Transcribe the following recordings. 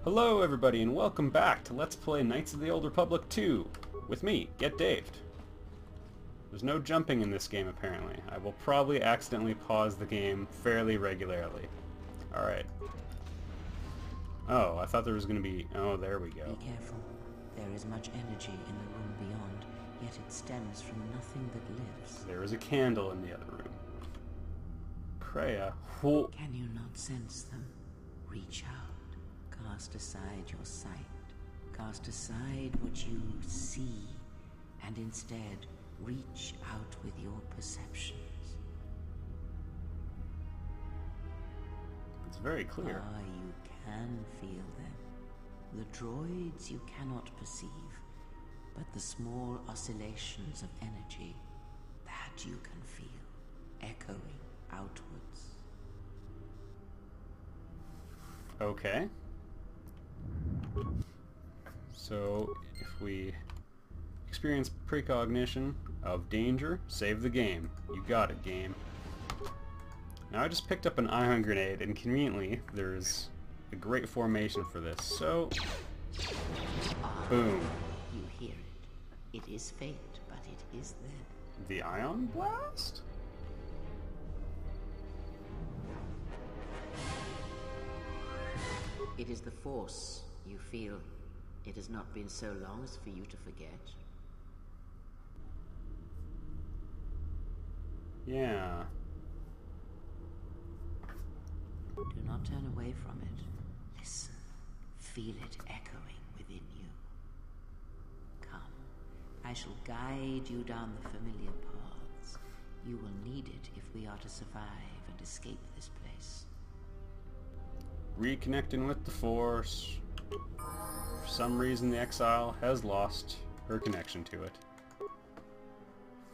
Hello everybody and welcome back to Let's Play Knights of the Old Republic 2 with me, Get Daved. There's no jumping in this game apparently. I will probably accidentally pause the game fairly regularly. Alright. Oh, I thought there was going to be... Oh, there we go. Be careful. There is much energy in the room beyond, yet it stems from nothing that lives. There is a candle in the other room. Kreia. Can you not sense them? Reach out. Cast aside your sight. Cast aside what you see, and instead reach out with your perceptions. It's very clear. Ah, you can feel them. The droids you cannot perceive, but the small oscillations of energy, that you can feel, echoing outwards. Okay. So, if we experience precognition of danger, save the game. You got it, game. Now I just picked up an ion grenade, and conveniently, there's a great formation for this, so... Boom. You hear it. It is faint, but it is there. The ion blast? It is the Force you feel. It has not been so long as for you to forget. Yeah. Do not turn away from it. Listen. Feel it echoing within you. Come. I shall guide you down the familiar paths. You will need it if we are to survive and escape this place. Reconnecting with the Force. For some reason the Exile has lost her connection to it.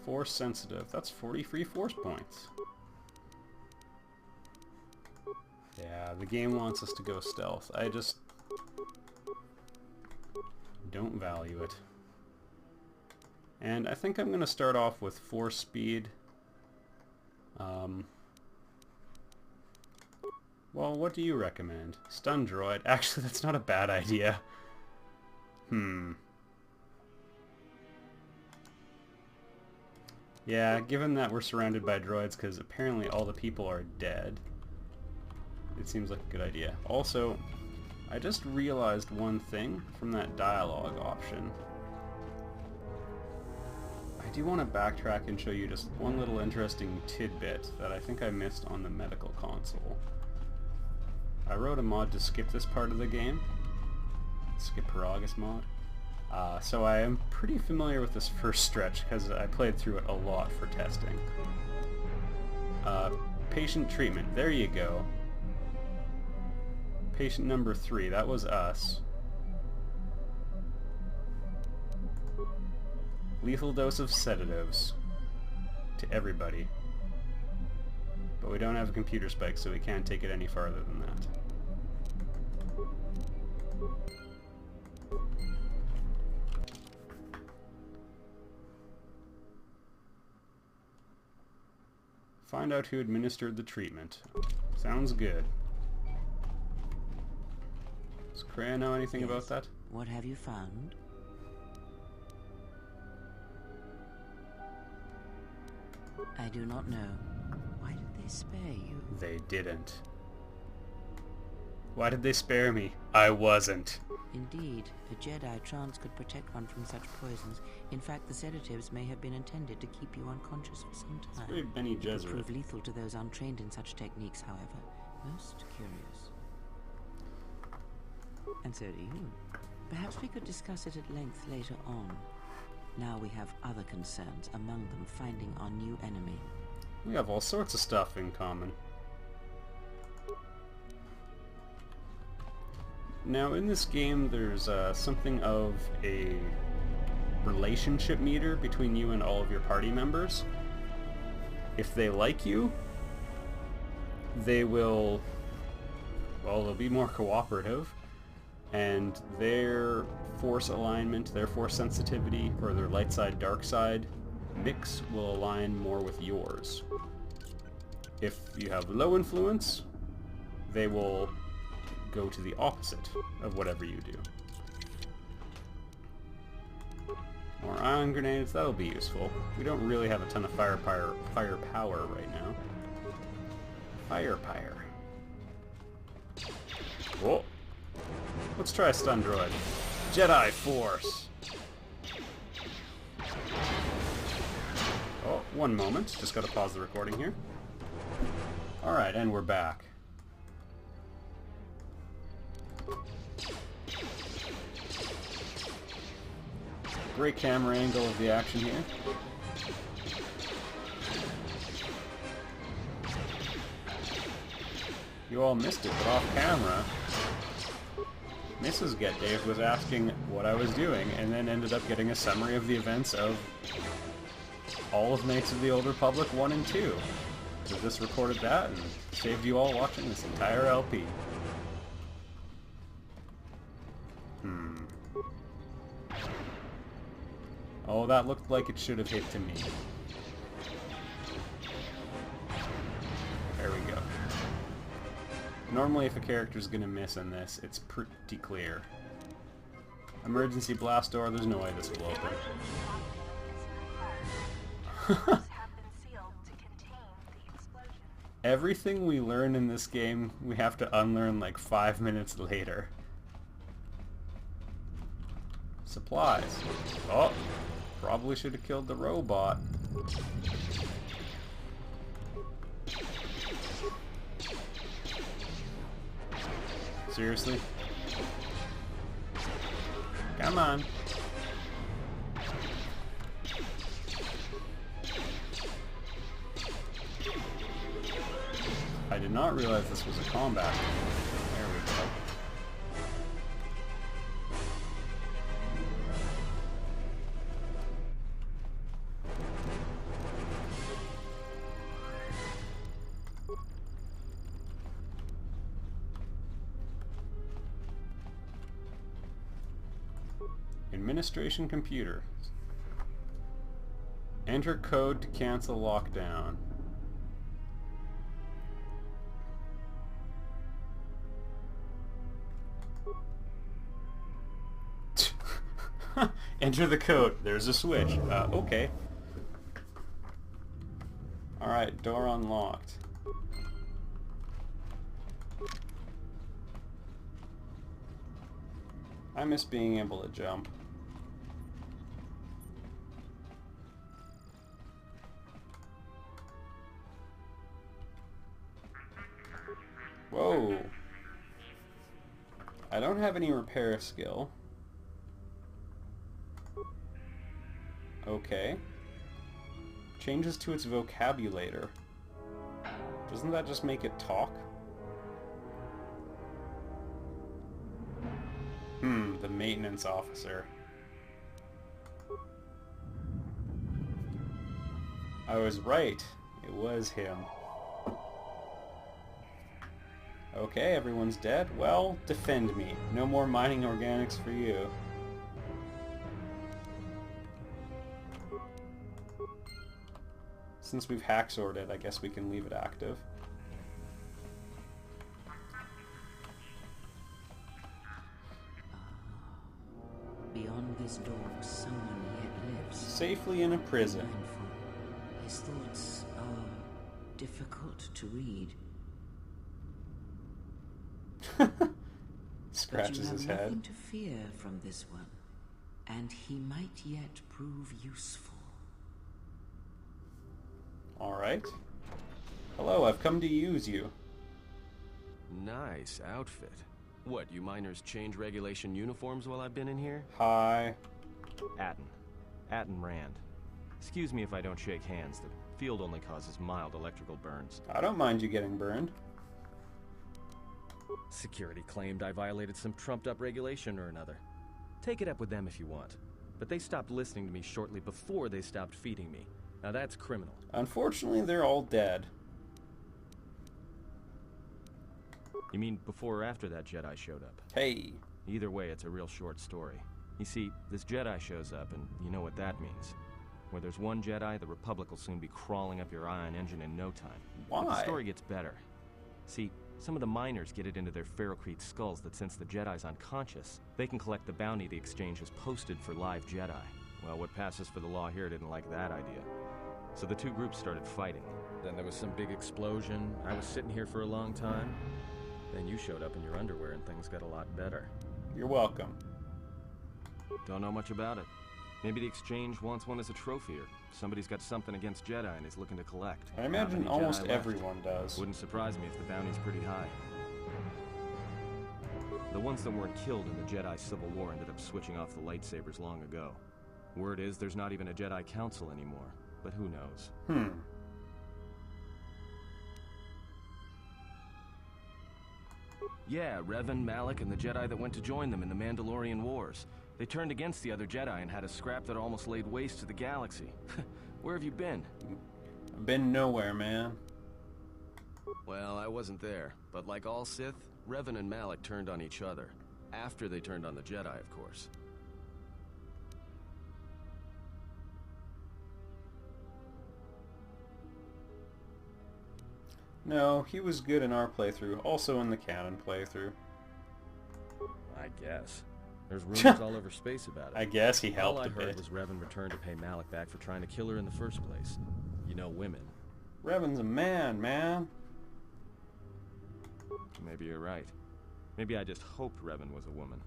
Force sensitive. That's 40 free Force points. Yeah, the game wants us to go stealth. I just don't value it. And I think I'm going to start off with Force speed. Well, what do you recommend? Stun droid? Actually, that's not a bad idea. Yeah, given that we're surrounded by droids because apparently all the people are dead, it seems like a good idea. Also, I just realized one thing from that dialogue option. I do want to backtrack and show you just one little interesting tidbit that I think I missed on the medical console. I wrote a mod to skip this part of the game. Skip Paragus mod. So I am pretty familiar with this first stretch because I played through it a lot for testing. Patient treatment. There you go. Patient number 3. That was us. Lethal dose of sedatives. To everybody. But we don't have a computer spike, so we can't take it any farther than that. Find out who administered the treatment. Sounds good. Does Kreia know anything about that? What have you found? I do not know. Why did they spare you? They didn't. Why did they spare me? I wasn't. Indeed, a Jedi trance could protect one from such poisons. In fact, the sedatives may have been intended to keep you unconscious for some time. It's very Benny It would Gesserit. prove lethal to those untrained in such techniques, however. Most curious. And so do you. Perhaps we could discuss it at length later on. Now we have other concerns, among them finding our new enemy. We have all sorts of stuff in common. Now in this game there's something of a relationship meter between you and all of your party members. If they like you, they will, well, they'll be more cooperative, and their force alignment, their force sensitivity, or their light side, dark side mix will align more with yours. If you have low influence, they will go to the opposite of whatever you do. More ion grenades, that'll be useful. We don't really have a ton of firepower right now. Firepower. Whoa. Let's try a stun droid. Jedi Force. Oh, one moment. Just gotta pause the recording here. Alright, and we're back. Great camera angle of the action here. You all missed it, but off camera, Mrs. Get Dave was asking what I was doing, and then ended up getting a summary of the events of all of Knights of the Old Republic 1 and 2. So just recorded that and saved you all watching this entire LP. Oh, that looked like it should have hit to me. There we go. Normally if a character's gonna miss in this, it's pretty clear. Emergency blast door, there's no way this will open. Everything we learn in this game, we have to unlearn like 5 minutes later. Supplies. Oh, probably should have killed the robot. Seriously? Come on. I did not realize this was a combat. There we go. Administration computer. Enter code to cancel lockdown. Enter the code. There's a switch. Okay. Alright, door unlocked. I miss being able to jump. Whoa. I don't have any repair skill. Okay. Changes to its vocabulator. Doesn't that just make it talk? The maintenance officer. I was right. It was him. Okay, everyone's dead. Well, defend me. No more mining organics for you. Since we've hack-sorted, I guess we can leave it active. Beyond this door, someone yet lives. Safely in a prison. Mindful. His thoughts are difficult to read. Scratches his head. But you have nothing to fear from this one, and he might yet prove useful. Alright. Hello, I've come to use you. Nice outfit. What, you miners change regulation uniforms while I've been in here? Hi. Atton Rand. Excuse me if I don't shake hands. The field only causes mild electrical burns. I don't mind you getting burned. Security claimed I violated some trumped-up regulation or another. Take it up with them if you want. But they stopped listening to me shortly before they stopped feeding me. Now that's criminal. Unfortunately, they're all dead. You mean before or after that Jedi showed up? Hey. Either way, it's a real short story. You see, this Jedi shows up, and you know what that means. Where there's one Jedi, the Republic will soon be crawling up your ion engine in no time. Why? But the story gets better. See, Some of the miners get it into their ferrocrete skulls that since the Jedi's unconscious, they can collect the bounty the Exchange has posted for live Jedi. Well, what passes for the law here didn't like that idea. So the two groups started fighting. Then there was some big explosion. I was sitting here for a long time. Then you showed up in your underwear and things got a lot better. You're welcome. Don't know much about it. Maybe the Exchange wants one as a trophy, or somebody's got something against Jedi and is looking to collect. I imagine almost everyone does. Wouldn't surprise me if the bounty's pretty high. The ones that weren't killed in the Jedi Civil War ended up switching off the lightsabers long ago. Word is there's not even a Jedi Council anymore, but who knows? Yeah, Revan, Malak, and the Jedi that went to join them in the Mandalorian Wars. They turned against the other Jedi and had a scrap that almost laid waste to the galaxy. Where have you been? I've been nowhere, man. Well, I wasn't there, but like all Sith, Revan and Malak turned on each other. After they turned on the Jedi, of course. No, he was good in our playthrough, also in the canon playthrough. I guess. There's rumors all over space about it. I guess he helped a bit. All I heard bit. was Revan returned to pay Malak back for trying to kill her in the first place. You know, women. Revan's a man, man. Maybe you're right. Maybe I just hoped Revan was a woman.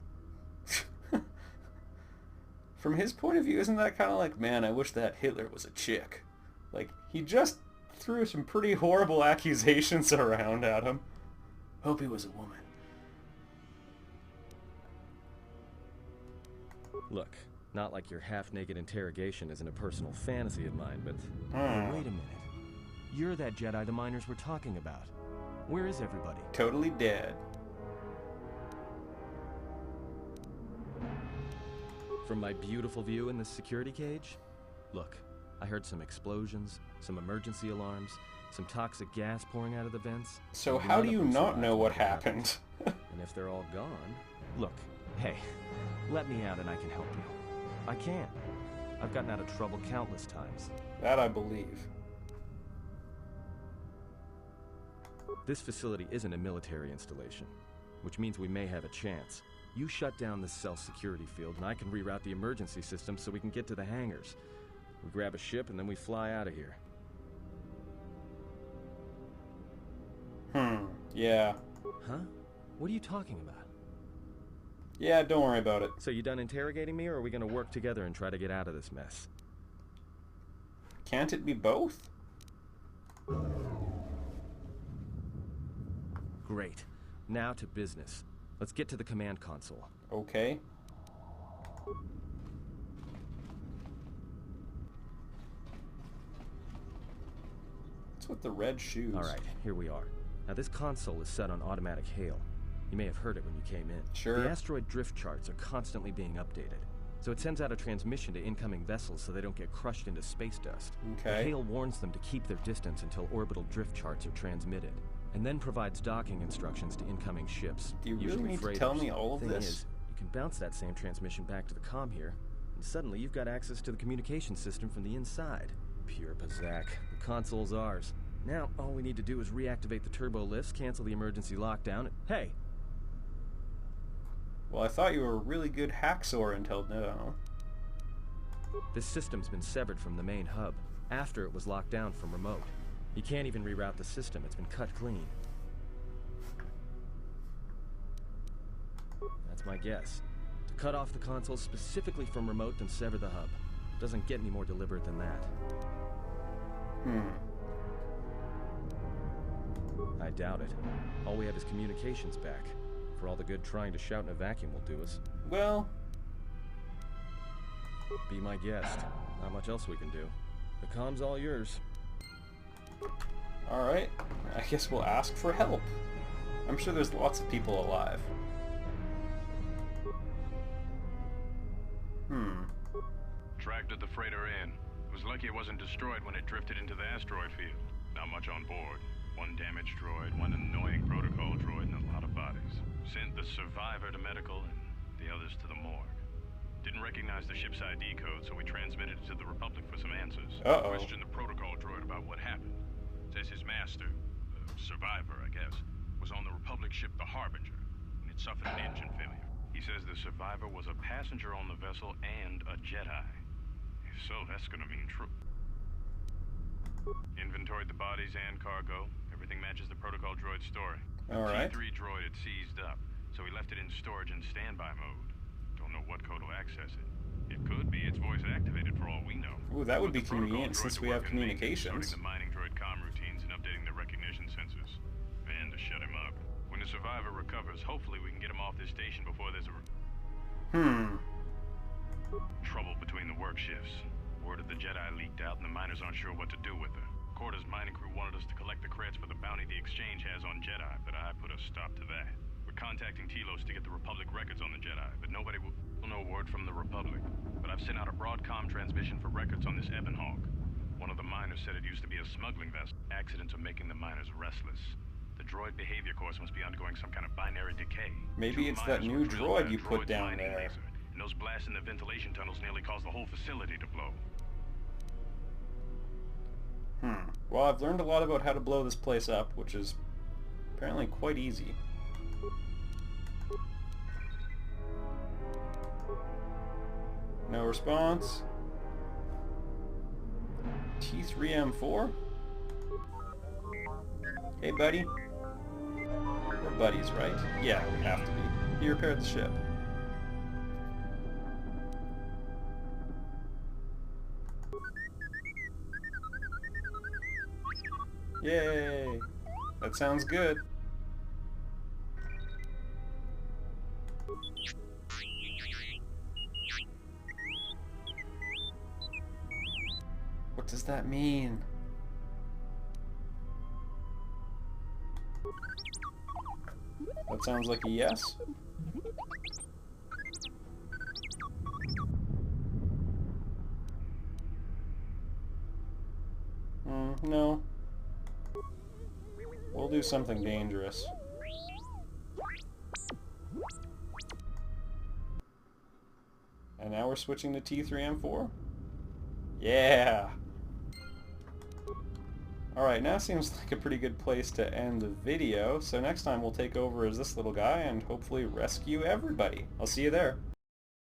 From his point of view, isn't that kind of like, man, I wish that Hitler was a chick? Like, he just threw some pretty horrible accusations around at him. Hope he was a woman. Look, not like your half-naked interrogation isn't a personal fantasy of mine, but... Wait a minute. You're that Jedi the miners were talking about. Where is everybody? Totally dead. From my beautiful view in this security cage? Look, I heard some explosions, some emergency alarms, some toxic gas pouring out of the vents. So how do you not know what happened? And if they're all gone... Look, hey, let me out and I can help you. I can. I've gotten out of trouble countless times. That I believe. This facility isn't a military installation, which means we may have a chance. You shut down this cell security field and I can reroute the emergency system so we can get to the hangars. We grab a ship and then we fly out of here. Yeah. Huh? What are you talking about? Yeah, don't worry about it. So you done interrogating me, or are we gonna work together and try to get out of this mess? Can't it be both? Great. Now to business. Let's get to the command console. Okay. What's with the red shoes? Alright, here we are. Now this console is set on automatic hail. You may have heard it when you came in. Sure. The asteroid drift charts are constantly being updated. So it sends out a transmission to incoming vessels so they don't get crushed into space dust. Okay. The hail warns them to keep their distance until orbital drift charts are transmitted, and then provides docking instructions to incoming ships. Do you really usually need to freighters. tell me all of Thing this? Is, you can bounce that same transmission back to the comm here, and suddenly you've got access to the communication system from the inside. Pure Pazak. The console's ours. Now, all we need to do is reactivate the turbo lifts, cancel the emergency lockdown, and... Hey! Well, I thought you were a really good hacksaw until now. This system's been severed from the main hub, after it was locked down from remote. You can't even reroute the system, it's been cut clean. That's my guess. To cut off the console specifically from remote, then sever the hub. Doesn't get any more deliberate than that. I doubt it. All we have is communications back. For all the good trying to shout in a vacuum will do us. Well... Be my guest. Not much else we can do. The comm's all yours. Alright. I guess we'll ask for help. I'm sure there's lots of people alive. Tracked the freighter in. It was lucky it wasn't destroyed when it drifted into the asteroid field. Not much on board. One damaged droid, one annoying protocol droid, and a lot of bodies. Sent the survivor to medical and the others to the morgue. Didn't recognize the ship's ID code, so we transmitted it to the Republic for some answers. Questioned the protocol droid about what happened. Says his master, the survivor, I guess, was was on the Republic ship the Harbinger, and it suffered an engine failure. He says the survivor was a passenger on the vessel and a Jedi. If so, that's gonna mean true. Inventoried the bodies and cargo. Everything matches the protocol droid's story. The Alright. T3 droid had seized up, so we left it in storage and standby mode. Don't know what code will access it. It could be its voice activated for all we know. Ooh, that would Put be the protocol convenient droid since to we work have in maintenance, communications. starting the mining droid comm routines and updating the recognition sensors. And to shut him up. When the survivor recovers, hopefully we can get him off this station before there's a trouble between the work shifts. Word of the Jedi leaked out and the miners aren't sure what to do with her. Quarter's mining crew wanted us to collect the credits for the bounty the Exchange has on Jedi, but I put a stop to that. We're contacting Telos to get the Republic records on the Jedi, but nobody will know word from the Republic. But I've sent out a broadcom transmission for records on this Ebon Hawk. One of the miners said it used to be a smuggling vessel. Accidents are making the miners restless. The droid behavior course must be undergoing some kind of binary decay. Maybe Two it's that miners new were drilled by droid a you put droid's down mining there. laser, and those blasts in the ventilation tunnels nearly caused the whole facility to blow. Well, I've learned a lot about how to blow this place up, which is apparently quite easy. No response. T3M4? Hey, buddy. We're buddies, right? Yeah, we have to be. He repaired the ship. Yay! That sounds good. What does that mean? That sounds like a yes. No. We'll do something dangerous. And now we're switching to T3M4? Yeah! Alright, now seems like a pretty good place to end the video, so next time we'll take over as this little guy and hopefully rescue everybody. I'll see you there.